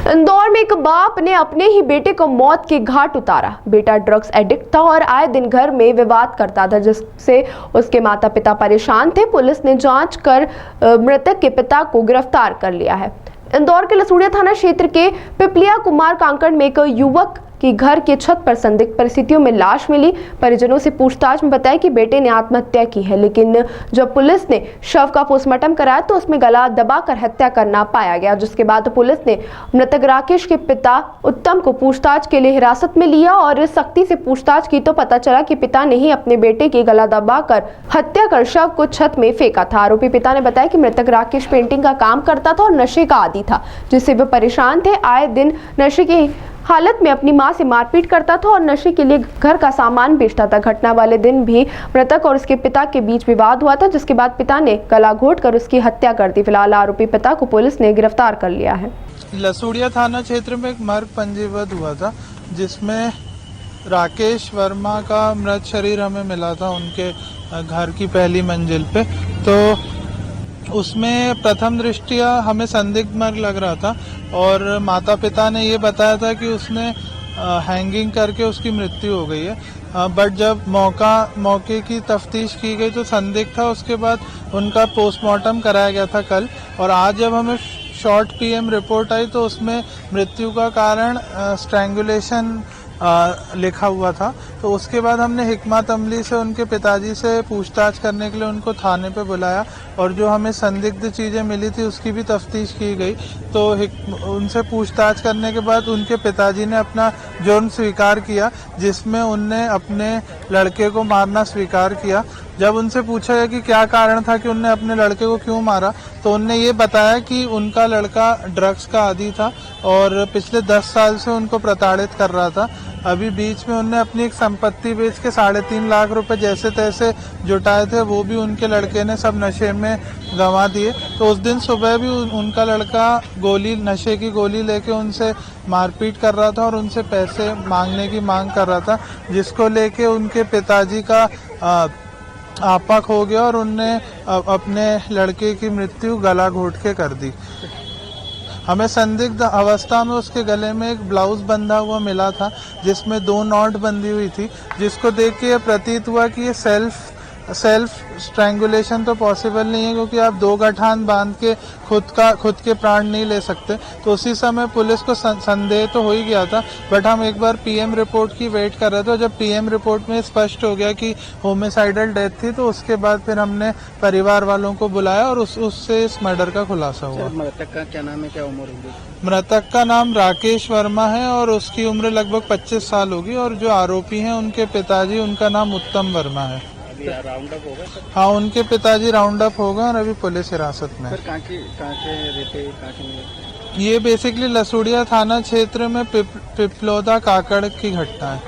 इंदौर में एक बाप ने अपने ही बेटे को मौत के घाट उतारा। बेटा ड्रग्स एडिक्ट था और आए दिन घर में विवाद करता था, जिससे उसके माता पिता परेशान थे। पुलिस ने जांच कर मृतक के पिता को गिरफ्तार कर लिया है। इंदौर के लसूड़िया थाना क्षेत्र के पिपलिया कुमार कांकड़ में एक युवक की घर के छत पर संदिग्ध परिस्थितियों में लाश मिली। परिजनों से पूछताछ में बताया कि बेटे ने आत्महत्या की है, लेकिन जब पुलिस ने शव का पोस्टमार्टम कराया तो उसमें गला दबाकर हत्या करना पाया गया, जिसके बाद पुलिस ने मृतक राकेश के पिता उत्तम को पूछताछ के लिए हिरासत में लिया और सख्ती से पूछताछ की तो पता चला कि पिता ने ही अपने बेटे की गला दबाकर हत्या कर शव को छत में फेंका था। आरोपी पिता ने बताया कि मृतक राकेश पेंटिंग का काम करता था और नशे का आदी था, जिससे वे परेशान थे। आए दिन नशे की हालत में अपनी मां से मारपीट करता था और नशे के लिए घर का सामान बेचता था। घटना वाले दिन भी मृतक और उसके पिता के बीच विवाद हुआ था, जिसके बाद पिता ने गला घोंटकर उसकी हत्या कर दी। फिलहाल आरोपी पिता को पुलिस ने गिरफ्तार कर लिया है। लसूड़िया थाना क्षेत्र में एक मर्ग पंजीबद्ध हुआ था, जिसमें राकेश वर्मा का मृत शरीर हमें मिला था उनके घर की पहली मंजिल पे। तो उसमें प्रथम दृष्टया हमें संदिग्ध मर्ग लग रहा था और माता पिता ने ये बताया था कि उसने हैंगिंग करके उसकी मृत्यु हो गई है। बट जब मौके की तफ्तीश की गई तो संदिग्ध था। उसके बाद उनका पोस्टमार्टम कराया गया था कल, और आज जब हमें शॉर्ट पीएम रिपोर्ट आई तो उसमें मृत्यु का कारण स्ट्रैंगुलेशन लिखा हुआ था। तो उसके बाद हमने हिकमत अमली से उनके पिताजी से पूछताछ करने के लिए उनको थाने पे बुलाया, और जो हमें संदिग्ध चीज़ें मिली थी उसकी भी तफ्तीश की गई। तो उनसे पूछताछ करने के बाद उनके पिताजी ने अपना जुर्म स्वीकार किया, जिसमें उनने अपने लड़के को मारना स्वीकार किया। जब उनसे पूछा गया कि क्या कारण था कि उनने अपने लड़के को क्यों मारा, तो उनने ये बताया कि उनका लड़का ड्रग्स का आदी था और पिछले 10 साल से उनको प्रताड़ित कर रहा था। अभी बीच में उनने अपनी एक संपत्ति बेच के 3.5 लाख रुपए जैसे तैसे जुटाए थे, वो भी उनके लड़के ने सब नशे में गंवा दिए। तो उस दिन सुबह भी उनका लड़का नशे की गोली लेके उनसे मारपीट कर रहा था और उनसे पैसे मांगने की मांग कर रहा था, जिसको लेके उनके पिताजी का आपा खो गया और उनने अपने लड़के की मृत्यु गला घोंट के कर दी। हमें संदिग्ध अवस्था में उसके गले में एक ब्लाउज बंधा हुआ मिला था, जिसमें 2 नॉट बंधी हुई थी, जिसको देख के ये प्रतीत हुआ कि ये सेल्फ स्ट्रैंगुलेशन तो पॉसिबल नहीं है, क्योंकि आप 2 गठान बांध के खुद के प्राण नहीं ले सकते। तो उसी समय पुलिस को संदेह तो हो ही गया था, बट हम एक बार पीएम रिपोर्ट की वेट कर रहे थे। जब पीएम रिपोर्ट में स्पष्ट हो गया कि होमिसाइडल डेथ थी, तो उसके बाद फिर हमने परिवार वालों को बुलाया और उससे इस मर्डर का खुलासा हुआ। मृतक का क्या नाम है, क्या उम्र होगी? मृतक का नाम राकेश वर्मा है और उसकी उम्र लगभग 25 साल होगी, और जो आरोपी हैं उनके पिताजी, उनका नाम उत्तम वर्मा है। राउंड अप होगा सर? हाँ, उनके पिताजी राउंड अप हो गए और अभी पुलिस हिरासत में है। कहाँ के रहते? ये बेसिकली लसूड़िया थाना क्षेत्र में पिपलोदा काकड़ की घटना है।